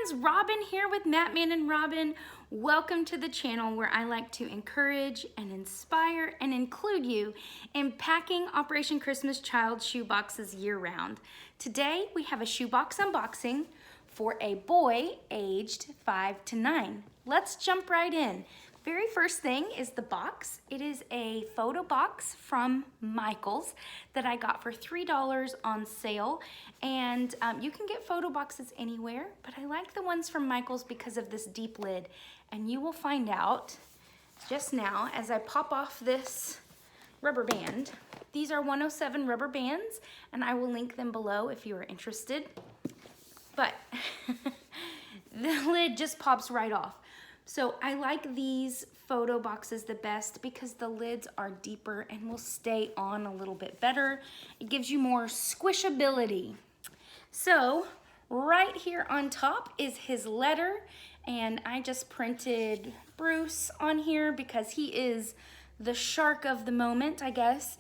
friends, Robin here with Matman and Robin. Welcome to the channel where I like to encourage and inspire and include you in packing Operation Christmas Child shoeboxes year-round. Today we have a shoebox unboxing for a boy aged 5 to 9. Let's jump right in. Very first thing is the box. It is a photo box from Michaels that I got for $3 on sale. And you can get photo boxes anywhere, but I like the ones from Michaels because of this deep lid. And you will find out just now as I pop off this rubber band. These are 107 rubber bands, and I will link them below if you are interested. But the lid just pops right off. So I like these photo boxes the best because the lids are deeper and will stay on a little bit better. It gives you more squishability. So right here on top is his letter, and I just printed Bruce on here because he is the shark of the moment, I guess.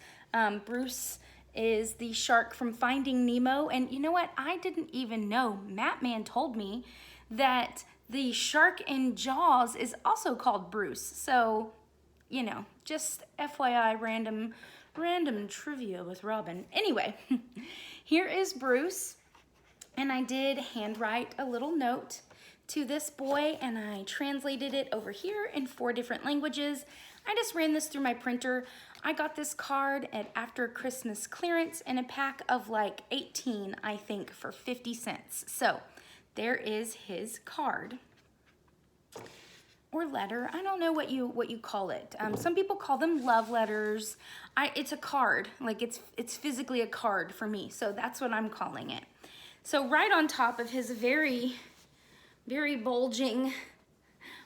Bruce is the shark from Finding Nemo, and you know what? I didn't even know. Matman told me that the shark in Jaws is also called Bruce. So, you know, just FYI, random trivia with Robin. Anyway, here is Bruce, and I did handwrite a little note to this boy, and I translated it over here in 4 different languages. I just ran this through my printer. I got this card at after Christmas clearance in a pack of like 18, I think, for 50 cents. So there is his card or letter. I don't know what you call it. Some people call them love letters. It's a card, like it's physically a card for me. So that's what I'm calling it. So right on top of his very bulging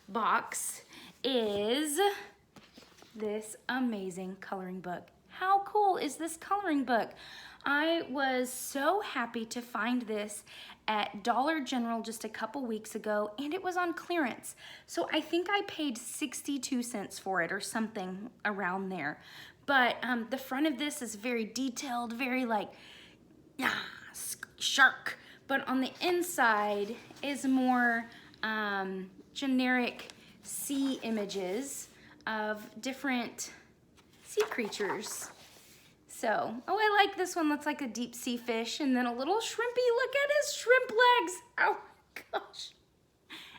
box is this amazing coloring book. How cool is this coloring book? I was so happy to find this at Dollar General just a couple weeks ago, and it was on clearance. So I think I paid 62 cents for it or something around there. But the front of this is very detailed, very like, shark. But on the inside is more generic sea images of different sea creatures. So, oh, I like this one. Looks like a deep sea fish, and then a little shrimpy. Look at his shrimp legs. Oh my gosh.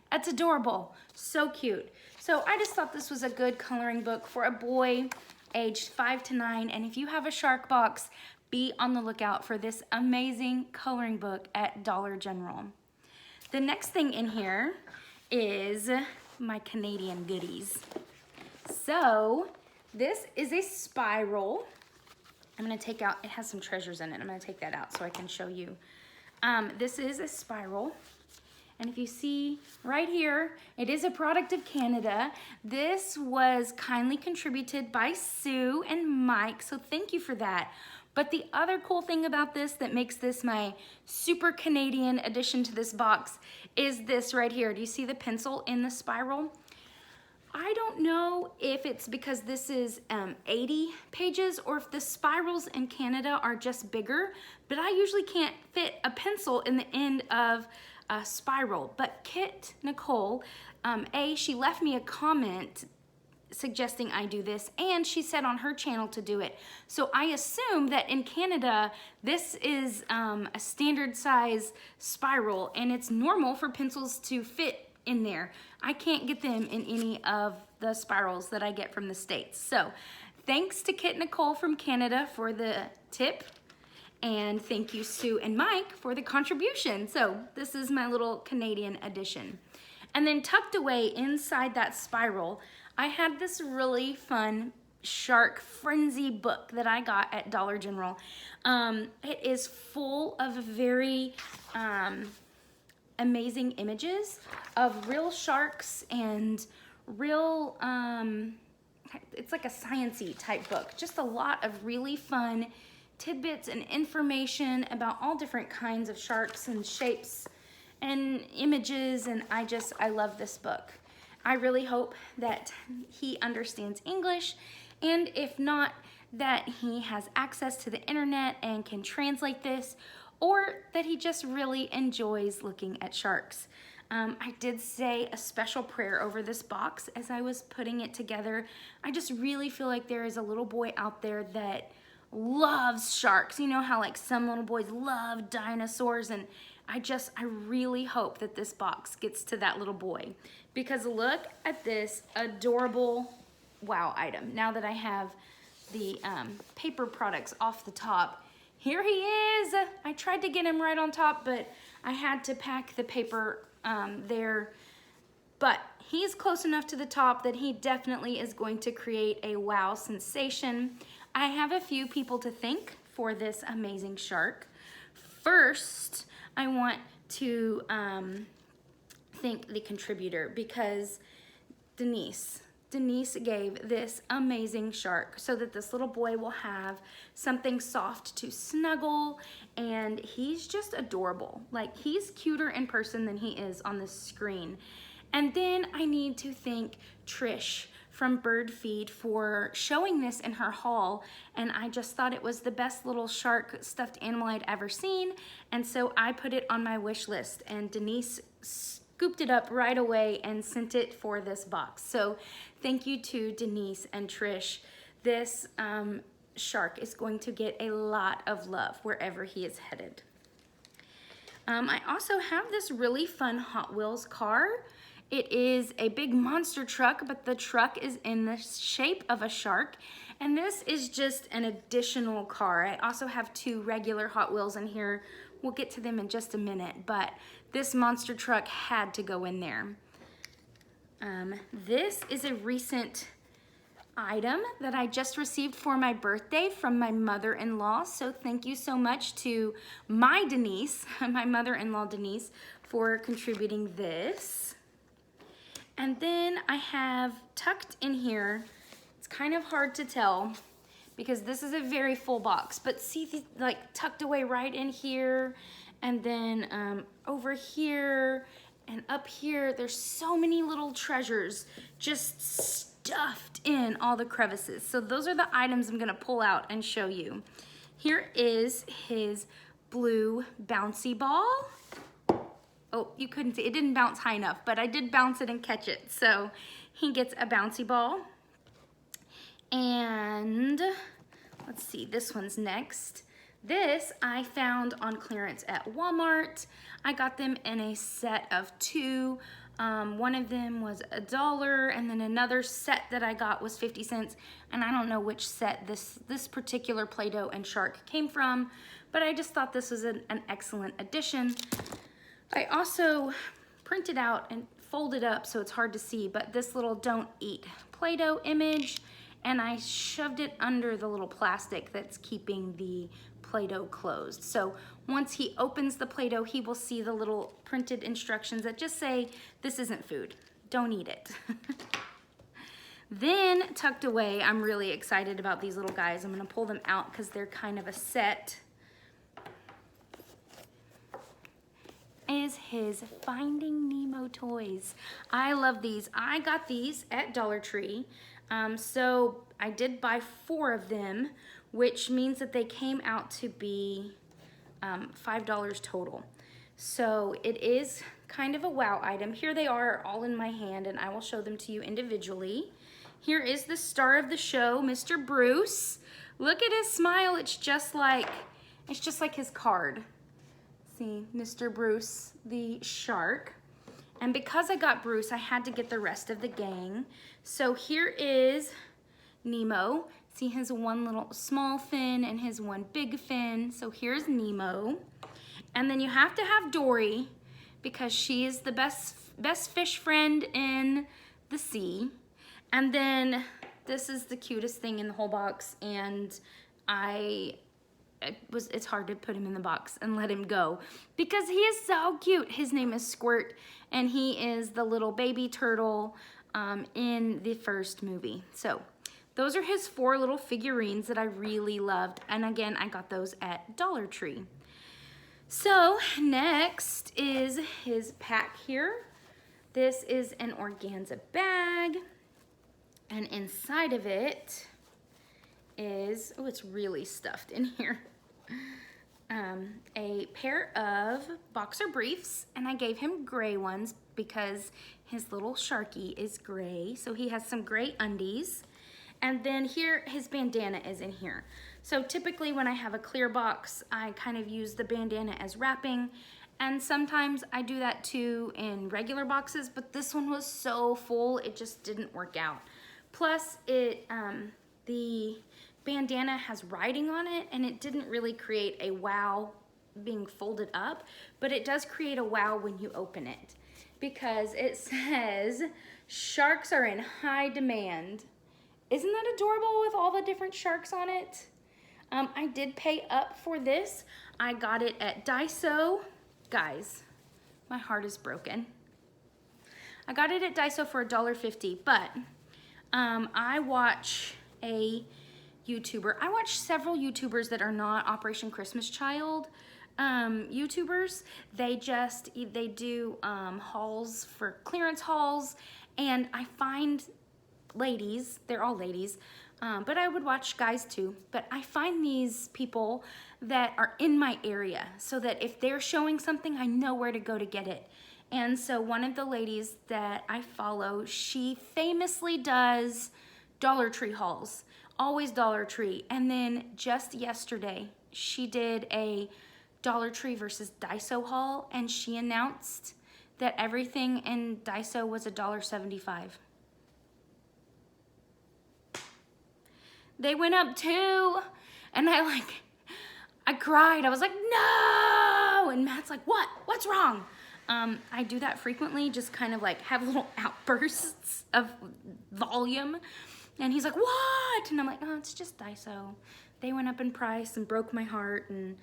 That's adorable. So cute. So I just thought this was a good coloring book for a boy aged 5 to 9. And if you have a shark box, be on the lookout for this amazing coloring book at Dollar General. The next thing in here is my Canadian goodies. So this is a spiral. I'm gonna take out, it has some treasures in it. I'm gonna take that out so I can show you. This is a spiral. And if you see right here, it is a product of Canada. This was kindly contributed by Sue and Mike, so thank you for that. But the other cool thing about this that makes this my super Canadian addition to this box is this right here. Do you see the pencil in the spiral? I don't know if it's because this is 80 pages or if the spirals in Canada are just bigger, but I usually can't fit a pencil in the end of a spiral. But Kit Nicole, she left me a comment suggesting I do this, and she said on her channel to do it. So I assume that in Canada, this is a standard size spiral, and it's normal for pencils to fit in there. I can't get them in any of the spirals that I get from the States. So thanks to Kit Nicole from Canada for the tip, and thank you Sue and Mike for the contribution. So this is my little Canadian edition. And then tucked away inside that spiral, I had this really fun Shark Frenzy book that I got at Dollar General. It is full of very amazing images of real sharks and real, it's like a science-y type book. Just a lot of really fun tidbits and information about all different kinds of sharks and shapes and images, and I love this book. I really hope that he understands English, and if not, that he has access to the internet and can translate this, or that he just really enjoys looking at sharks. I did say a special prayer over this box as I was putting it together. I just really feel like there is a little boy out there that loves sharks. You know how like some little boys love dinosaurs, and I really hope that this box gets to that little boy, because look at this adorable wow item. Now that I have the paper products off the top, here he is. I tried to get him right on top, but I had to pack the paper there, but he's close enough to the top that he definitely is going to create a wow sensation. I have a few people to thank for this amazing shark. First, I want to thank the contributor, because Denise gave this amazing shark so that this little boy will have something soft to snuggle, and he's just adorable. Like, he's cuter in person than he is on the screen. And then I need to thank Trish from Bird Feed for showing this in her haul, and I just thought it was the best little shark stuffed animal I'd ever seen, and so I put it on my wish list, and Denise scooped it up right away and sent it for this box. So thank you to Denise and Trish. This shark is going to get a lot of love wherever he is headed. I also have this really fun Hot Wheels car. It is a big monster truck, but the truck is in the shape of a shark, and this is just an additional car. I also have two regular Hot Wheels in here. We'll get to them in just a minute, but this monster truck had to go in there. This is a recent item that I just received for my birthday from my mother-in-law, so thank you so much to my Denise, my mother-in-law Denise, for contributing this. And then I have tucked in here, it's kind of hard to tell because this is a very full box, but see, like tucked away right in here, and then over here and up here, there's so many little treasures just stuffed in all the crevices. So those are the items I'm gonna pull out and show you. Here is his blue bouncy ball. Oh, you couldn't see, it didn't bounce high enough, but I did bounce it and catch it. So he gets a bouncy ball. And let's see, this one's next. This I found on clearance at Walmart. I got them in a set of two. One of them was $1, and then another set that I got was 50 cents. And I don't know which set this particular Play-Doh and shark came from, but I just thought this was an excellent addition. I also printed out and folded up so it's hard to see, but this little don't eat Play-Doh image, and I shoved it under the little plastic that's keeping the Play-Doh closed. So once he opens the Play-Doh, he will see the little printed instructions that just say, this isn't food, don't eat it. Then tucked away, I'm really excited about these little guys. I'm gonna pull them out because they're kind of a set. Is his Finding Nemo toys. I love these. I got these at Dollar Tree. So I did buy 4 of them, which means that they came out to be $5 total. So it is kind of a wow item. Here they are all in my hand, and I will show them to you individually. Here is the star of the show, Mr. Bruce. Look at his smile. It's just like his card. See, Mr. Bruce, the shark. And because I got Bruce, I had to get the rest of the gang. So here is Nemo. See his one little small fin and his one big fin. So here's Nemo. And then you have to have Dory because she is the best fish friend in the sea. And then this is the cutest thing in the whole box, and it's hard to put him in the box and let him go because he is so cute. His name is Squirt, and he is the little baby turtle in the first movie. So those are his 4 little figurines that I really loved. And again, I got those at Dollar Tree. So next is his pack here. This is an organza bag, and inside of it is, oh, it's really stuffed in here. a pair of boxer briefs, and I gave him gray ones because his little Sharky is gray, so he has some gray undies. And then here, his bandana is in here. So typically when I have a clear box, I kind of use the bandana as wrapping, and sometimes I do that too in regular boxes, but this one was so full, it just didn't work out. Plus, the bandana has writing on it, and it didn't really create a wow being folded up, but it does create a wow when you open it, because it says, "Sharks are in high demand." Isn't that adorable with all the different sharks on it? I did pay up for this. I got it at Daiso. Guys, my heart is broken. I got it at Daiso for $1.50, but I watch a YouTuber. I watch several YouTubers that are not Operation Christmas Child YouTubers. They do hauls for clearance hauls, and I find ladies, they're all ladies, but I would watch guys too, but I find these people that are in my area so that if they're showing something, I know where to go to get it. And so one of the ladies that I follow, she famously does Dollar Tree hauls, always Dollar Tree. And then just yesterday, she did a Dollar Tree versus Daiso haul, and she announced that everything in Daiso was $1.75. They went up too, and I cried. I was like, no! And Matt's like, what? What's wrong? I do that frequently, just kind of like have little outbursts of volume. And he's like, what? And I'm like, oh, it's just Daiso. They went up in price and broke my heart. And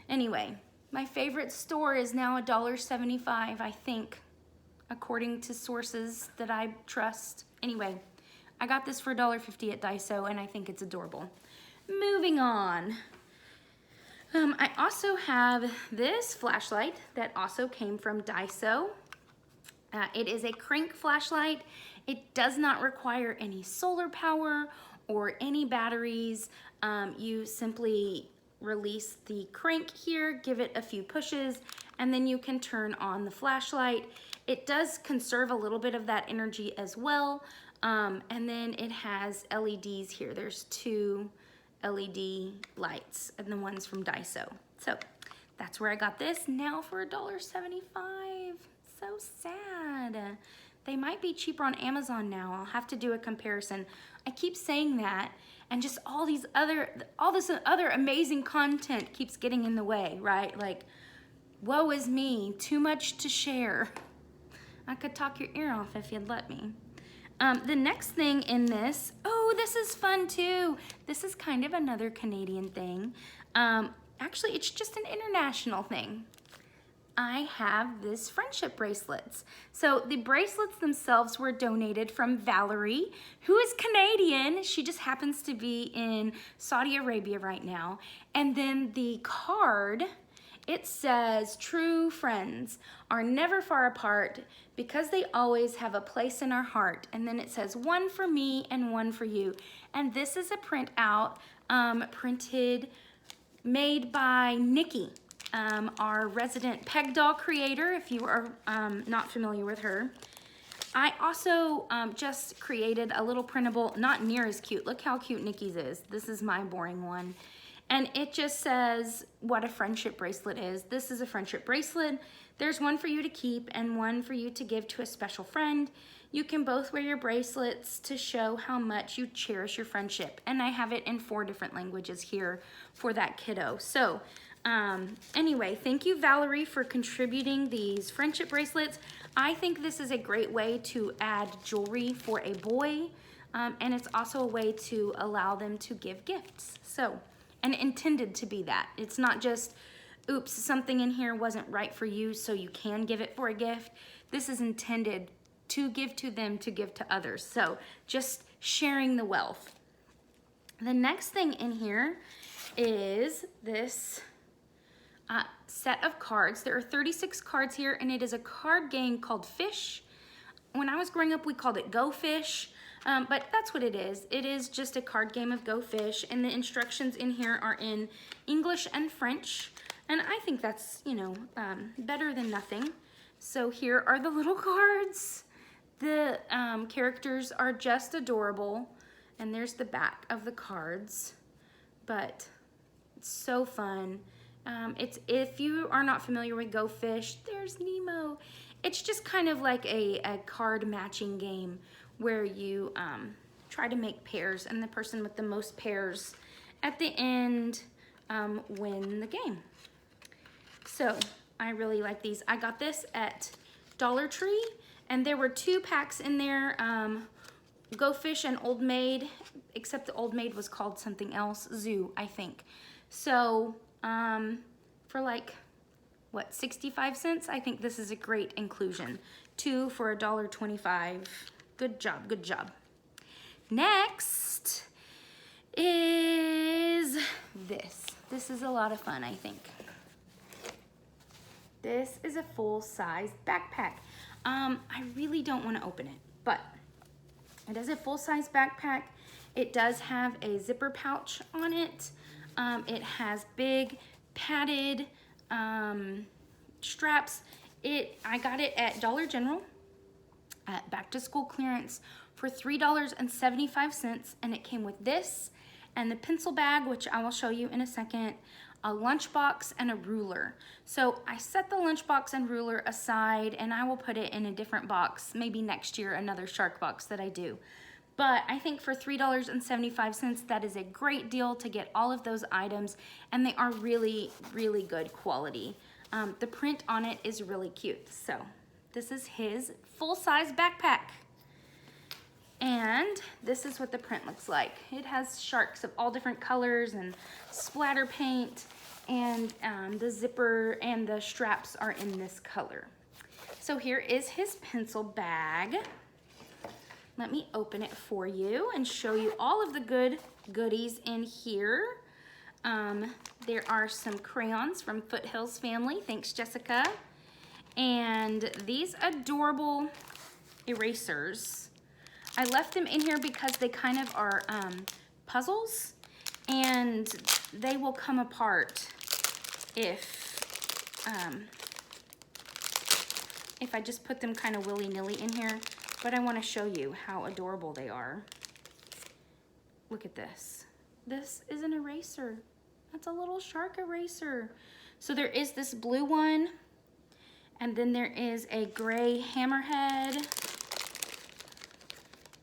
anyway, my favorite store is now $1.75, I think, according to sources that I trust. Anyway, I got this for $1.50 at Daiso, and I think it's adorable. Moving on. I also have this flashlight that also came from Daiso. It is a crank flashlight. It does not require any solar power or any batteries. You simply release the crank here, give it a few pushes, and then you can turn on the flashlight. It does conserve a little bit of that energy as well. And then it has LEDs here. There's 2 LED lights, and the one's from Daiso. So that's where I got this, now for $1.75. So sad. They might be cheaper on Amazon now. I'll have to do a comparison. I keep saying that, and just all this other amazing content keeps getting in the way, right? Like, woe is me, too much to share. I could talk your ear off if you'd let me. The next thing in this, oh, this is fun too. This is kind of another Canadian thing. Actually, it's just an international thing. I have this friendship bracelets. So the bracelets themselves were donated from Valerie, who is Canadian. She just happens to be in Saudi Arabia right now. And then the card, it says, true friends are never far apart because they always have a place in our heart. And then it says, one for me and one for you. And this is a printout made by Nikki, our resident peg doll creator, if you are not familiar with her. I also just created a little printable, not near as cute. Look how cute Nikki's is. This is my boring one. And it just says what a friendship bracelet is. This is a friendship bracelet. There's one for you to keep and one for you to give to a special friend. You can both wear your bracelets to show how much you cherish your friendship. And I have it in 4 different languages here for that kiddo. So anyway, thank you, Valerie, for contributing these friendship bracelets. I think this is a great way to add jewelry for a boy. And it's also a way to allow them to give gifts. So, and intended to be that. It's not just, oops, something in here wasn't right for you, so you can give it for a gift. This is intended to give to them, to give to others. So just sharing the wealth. The next thing in here is this set of cards. There are 36 cards here, and it is a card game called Fish. When I was growing up, we called it Go Fish. But that's what it is. It is just a card game of Go Fish, and the instructions in here are in English and French. And I think that's, you know, better than nothing. So here are the little cards. The characters are just adorable. And there's the back of the cards. But it's so fun. If you are not familiar with Go Fish, there's Nemo. It's just kind of like a card matching game where you try to make pairs, and the person with the most pairs at the end win the game. So I really like these. I got this at Dollar Tree, and there were 2 packs in there, Go Fish and Old Maid, except the Old Maid was called something else, Zoo, I think. So for like, what, 65 cents? I think this is a great inclusion. 2 for $1.25. Good job, good job. Next is this. This is a lot of fun, I think. This is a full-size backpack. I really don't want to open it, but it is a full-size backpack. It does have a zipper pouch on it. It has big padded straps. I got it at Dollar General at back to school clearance for $3.75, and it came with this and the pencil bag, which I will show you in a second, a lunchbox, and a ruler. So I set the lunchbox and ruler aside, and I will put it in a different box, maybe next year, another shark box that I do. But I think for $3.75, that is a great deal to get all of those items, and they are really, really good quality. The print on it is really cute. So this is his full-size backpack. And this is what the print looks like. It has sharks of all different colors and splatter paint, and the zipper and the straps are in this color. So here is his pencil bag. Let me open it for you and show you all of the goodies in here. There are some crayons from Foothills family. Thanks, Jessica. And these adorable erasers. I left them in here because they kind of are puzzles, and they will come apart if I just put them kind of willy-nilly in here. But I want to show you how adorable they are. Look at this. This is an eraser. That's a little shark eraser. So there is this blue one, and then there is a gray hammerhead,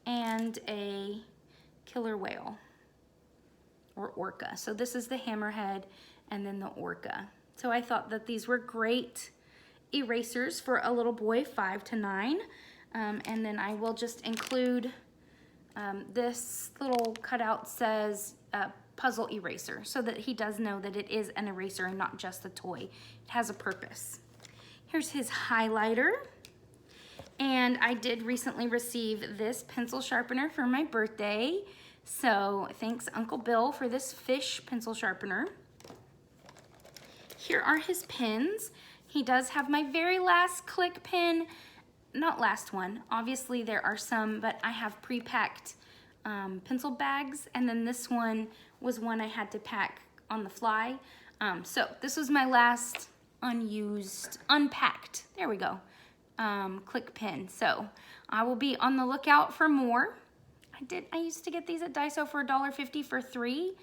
and a killer whale, or orca. So this is the hammerhead, and then the orca. So I thought that these were great erasers for a little boy, 5 to 9. And then I will just include this little cutout says puzzle eraser, so that he does know that it is an eraser and not just a toy. It has a purpose. Here's his highlighter. And I did recently receive this pencil sharpener for my birthday. So thanks Uncle Bill for this fish pencil sharpener. Here are his pens. He does have my very last click pen. Not last one, obviously there are some, but I have pre-packed pencil bags, and then this one was one I had to pack on the fly. So this was my last unpacked, there we go, click pen. So I will be on the lookout for more. I used to get these at Daiso for $1.50 for 3,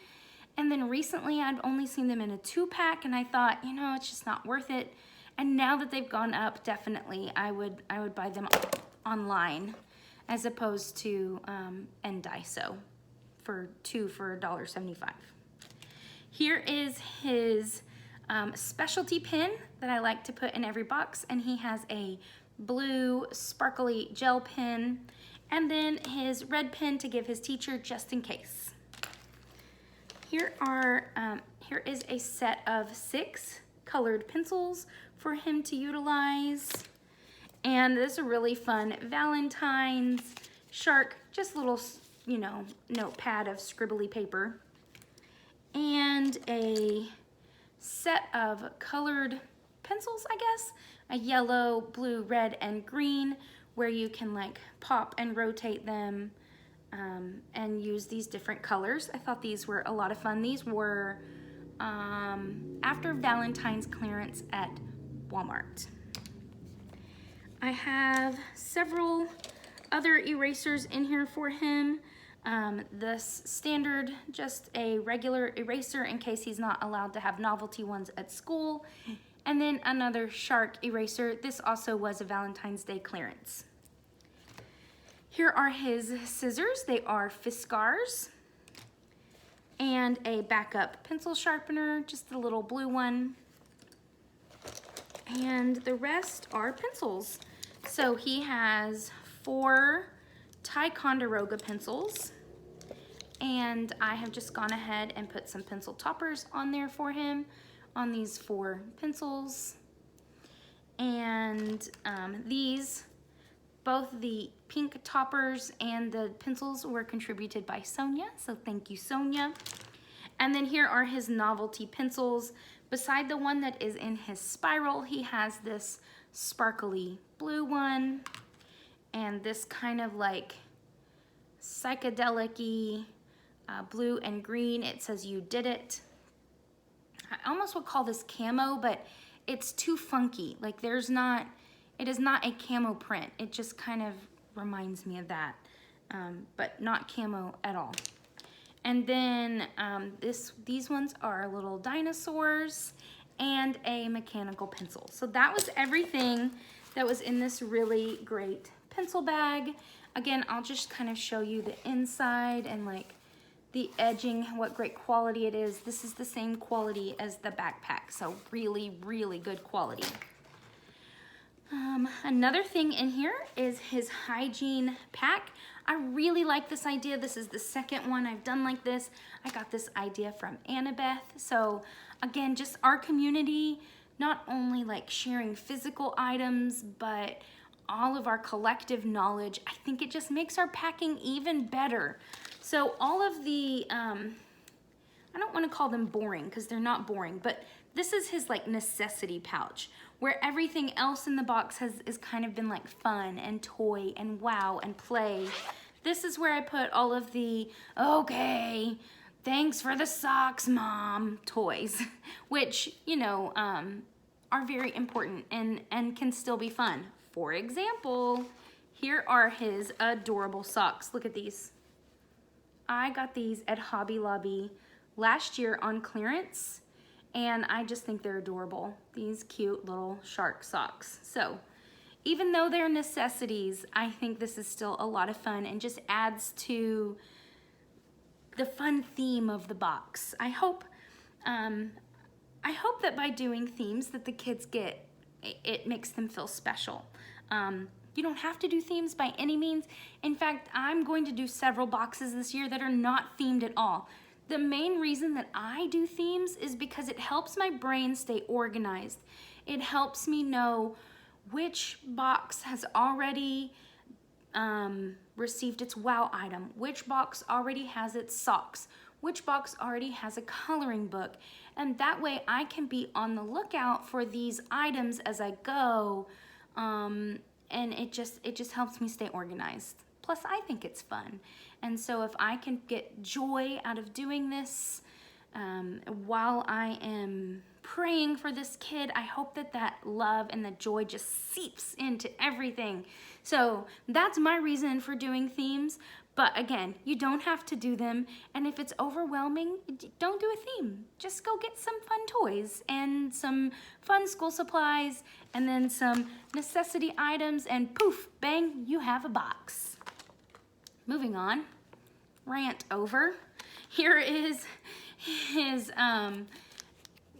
and then recently I'd only seen them in a 2-pack, and I thought, you know, it's just not worth it. And now that they've gone up, definitely I would buy them online as opposed to in Daiso for 2 for $1.75. Here is his specialty pen that I like to put in every box, and he has a blue sparkly gel pen, and then his red pen to give his teacher just in case. Here is a set of 6 colored pencils for him to utilize. And this is a really fun Valentine's shark, just little, you know, notepad of scribbly paper. And a set of colored pencils, I guess. A yellow, blue, red, and green, where you can like pop and rotate them and use these different colors. I thought these were a lot of fun. These were after Valentine's clearance at Walmart. I have several other erasers in here for him. This standard, just a regular eraser in case he's not allowed to have novelty ones at school. And then another shark eraser. This also was a Valentine's Day clearance. Here are his scissors. They are Fiskars. And a backup pencil sharpener, just a little blue one. And the rest are pencils. So he has 4 Ticonderoga pencils. And I have just gone ahead and put some pencil toppers on there for him on these 4 pencils. And these, both the pink toppers and the pencils were contributed by Sonia, so thank you, Sonia. And then here are his novelty pencils. Beside the one that is in his spiral, he has this sparkly blue one and this kind of like psychedelic-y blue and green. It says "You Did It." I almost would call this camo, but it's too funky. Like it is not a camo print. It just kind of reminds me of that, but not camo at all. And then these ones are little dinosaurs and a mechanical pencil. So that was everything that was in this really great pencil bag. Again, I'll just kind of show you the inside and like the edging, what great quality it is. This is the same quality as the backpack, so really, really good quality. Another thing in here is his Hygiene Pack. I really like this idea. This is the second one I've done like this. I got this idea from Annabeth. So again, just our community, not only like sharing physical items, but all of our collective knowledge. I think it just makes our packing even better. So all of the, I don't want to call them boring because they're not boring, but this is his like necessity pouch where everything else in the box is kind of been like fun and toy and wow and play. This is where I put all of the, okay, thanks for the socks, Mom, toys, which, you know, are very important and can still be fun. For example, here are his adorable socks. Look at these. I got these at Hobby Lobby last year on clearance, and I just think they're adorable. These cute little shark socks. So even though they're necessities, I think this is still a lot of fun and just adds to the fun theme of the box. I hope that by doing themes that the kids get, it makes them feel special. You don't have to do themes by any means. In fact, I'm going to do several boxes this year that are not themed at all. The main reason that I do themes is because it helps my brain stay organized. It helps me know which box has already received its wow item, which box already has its socks, which box already has a coloring book. And that way I can be on the lookout for these items as I go. And it just helps me stay organized. Plus, I think it's fun. And so if I can get joy out of doing this while I am praying for this kid, I hope that that love and the joy just seeps into everything. So that's my reason for doing themes. But again, you don't have to do them. And if it's overwhelming, don't do a theme. Just go get some fun toys and some fun school supplies and then some necessity items and poof, bang, you have a box. Moving on, rant over. Here is his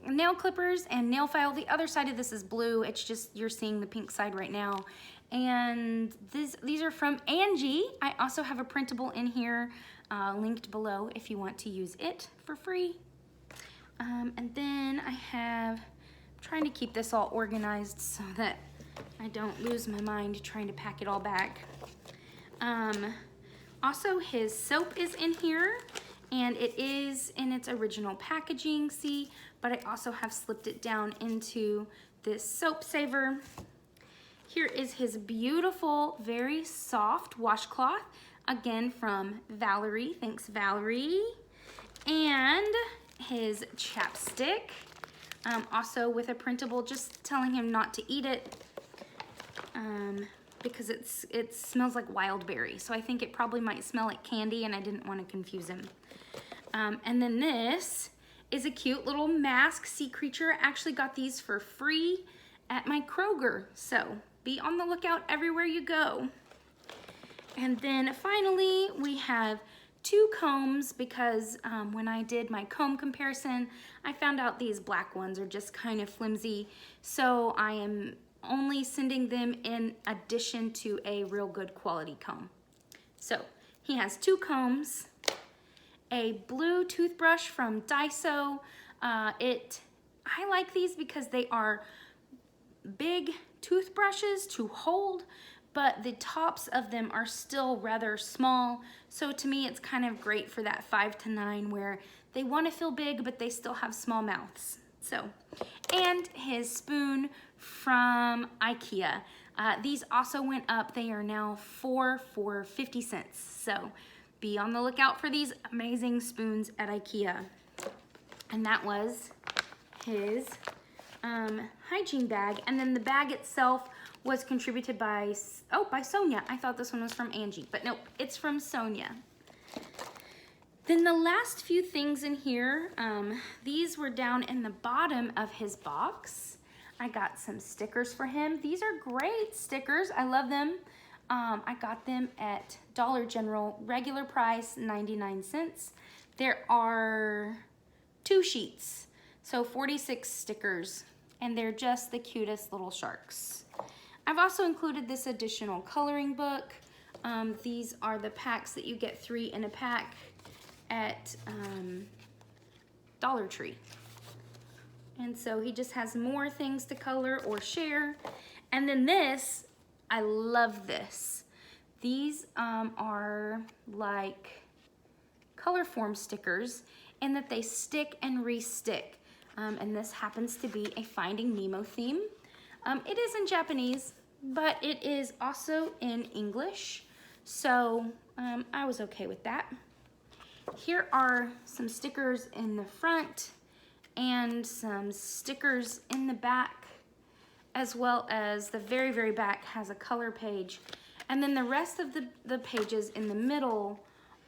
nail clippers and nail file. The other side of this is blue. It's just, you're seeing the pink side right now. And these are from Angie. I also have a printable in here, linked below if you want to use it for free. And then I have, I'm trying to keep this all organized so that I don't lose my mind trying to pack it all back. Also, his soap is in here, and it is in its original packaging, see? But I also have slipped it down into this soap saver. Here is his beautiful, very soft washcloth, again from Valerie. Thanks, Valerie. And his chapstick, also with a printable, just telling him not to eat it because it smells like wild berry. So I think it probably might smell like candy, and I didn't want to confuse him. And then this is a cute little mask sea creature. I actually got these for free at my Kroger, so be on the lookout everywhere you go. And then finally we have 2 combs because when I did my comb comparison, I found out these black ones are just kind of flimsy, so I am only sending them in addition to a real good quality comb. So he has 2 combs, a blue toothbrush from Daiso. I like these because they are big toothbrushes to hold, but the tops of them are still rather small. So to me, it's kind of great for that 5 to 9 where they want to feel big, but they still have small mouths. So, and his spoon from IKEA. These also went up. They are now 4 for 50 cents. So be on the lookout for these amazing spoons at IKEA. And that was his hygiene bag. And then the bag itself was contributed by Sonia. I thought this one was from Angie, but nope, it's from Sonia. Then the last few things in here, these were down in the bottom of his box. I got some stickers for him. These are great stickers. I love them. I got them at Dollar General, regular price 99 cents. There are 2 sheets, so 46 stickers, and they're just the cutest little sharks. I've also included this additional coloring book. These are the packs that you get 3 in a pack at Dollar Tree. And so he just has more things to color or share. And then this, I love this. These are like color form stickers in that they stick and re-stick. And this happens to be a Finding Nemo theme. It is in Japanese, but it is also in English. So I was okay with that. Here are some stickers in the front and some stickers in the back, as well as the very, very back has a color page. And then the rest of the pages in the middle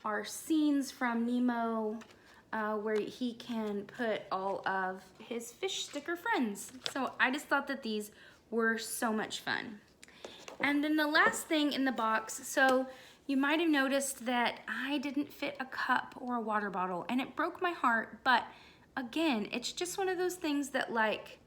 are scenes from Nemo, where he can put all of his fish sticker friends. So I just thought that these were so much fun. And then the last thing in the box, so you might have noticed that I didn't fit a cup or a water bottle, and it broke my heart, but again, it's just one of those things that like,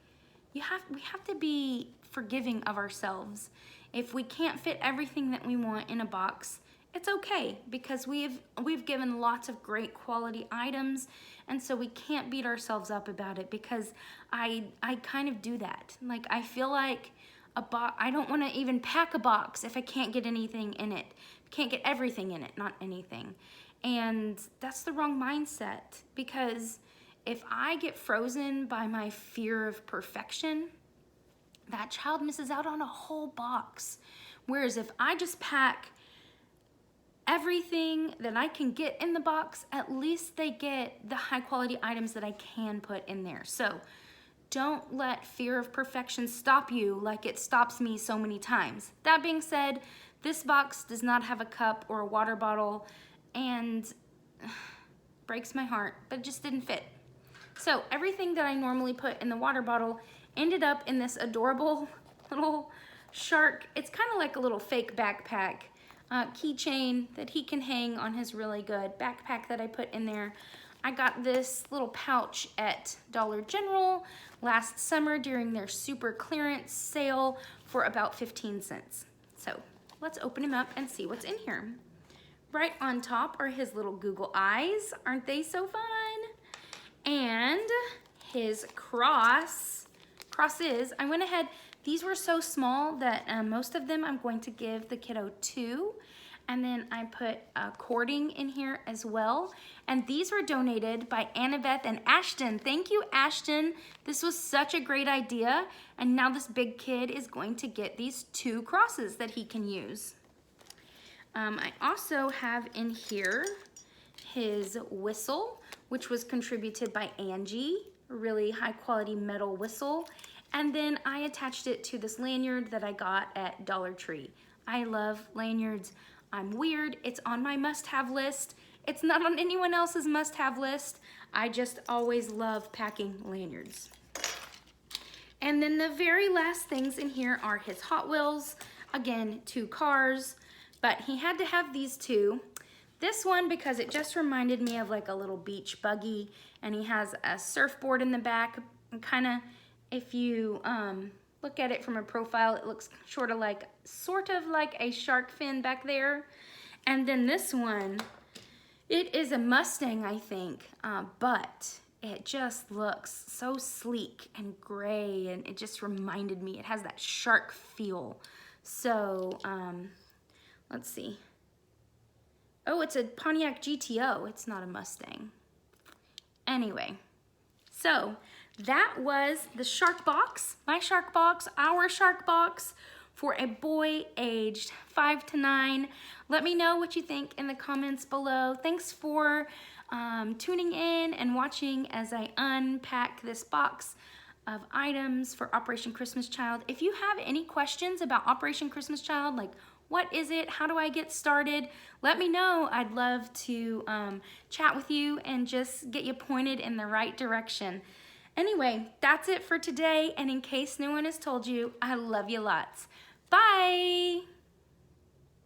we have to be forgiving of ourselves. If we can't fit everything that we want in a box, it's okay, because we've given lots of great quality items, and so we can't beat ourselves up about it, because I kind of do that. Like, I feel like I don't want to even pack a box if I can't get anything in it. Can't get everything in it, not anything. And that's the wrong mindset, because if I get frozen by my fear of perfection, that child misses out on a whole box. Whereas if I just pack everything that I can get in the box, at least they get the high quality items that I can put in there. So don't let fear of perfection stop you like it stops me so many times. That being said, this box does not have a cup or a water bottle, and breaks my heart, but it just didn't fit. So everything that I normally put in the water bottle ended up in this adorable little shark. It's kind of like a little fake backpack keychain that he can hang on his really good backpack that I put in there. I got this little pouch at Dollar General last summer during their super clearance sale for about 15 cents. So let's open him up and see what's in here. Right on top are his little Google eyes. Aren't they so fun? And his crosses. I went ahead, these were so small that most of them I'm going to give the kiddo 2. And then I put cording in here as well. And these were donated by Annabeth and Ashton. Thank you, Ashton. This was such a great idea. And now this big kid is going to get these 2 crosses that he can use. I also have in here his whistle, which was contributed by Angie, a really high quality metal whistle. And then I attached it to this lanyard that I got at Dollar Tree. I love lanyards. I'm weird, it's on my must-have list. It's not on anyone else's must-have list. I just always love packing lanyards. And then the very last things in here are his Hot Wheels. Again, 2 cars, but he had to have these 2. This one because it just reminded me of like a little beach buggy, and he has a surfboard in the back. And kind of, if you look at it from a profile, it looks sort of like a shark fin back there. And then this one, it is a Mustang, I think, but it just looks so sleek and gray, and it just reminded me, it has that shark feel. So, let's see. Oh, it's a Pontiac Gto. It's not a Mustang. Anyway, so that was the shark box, my shark box, our shark box for a boy aged 5 to 9. Let me know what you think in the comments below. Thanks for tuning in and watching as I unpack this box of items for Operation Christmas Child. If you have any questions about Operation Christmas Child, like what is it, how do I get started, let me know. I'd love to chat with you and just get you pointed in the right direction. Anyway, that's it for today, and in case no one has told you, I love you lots. Bye!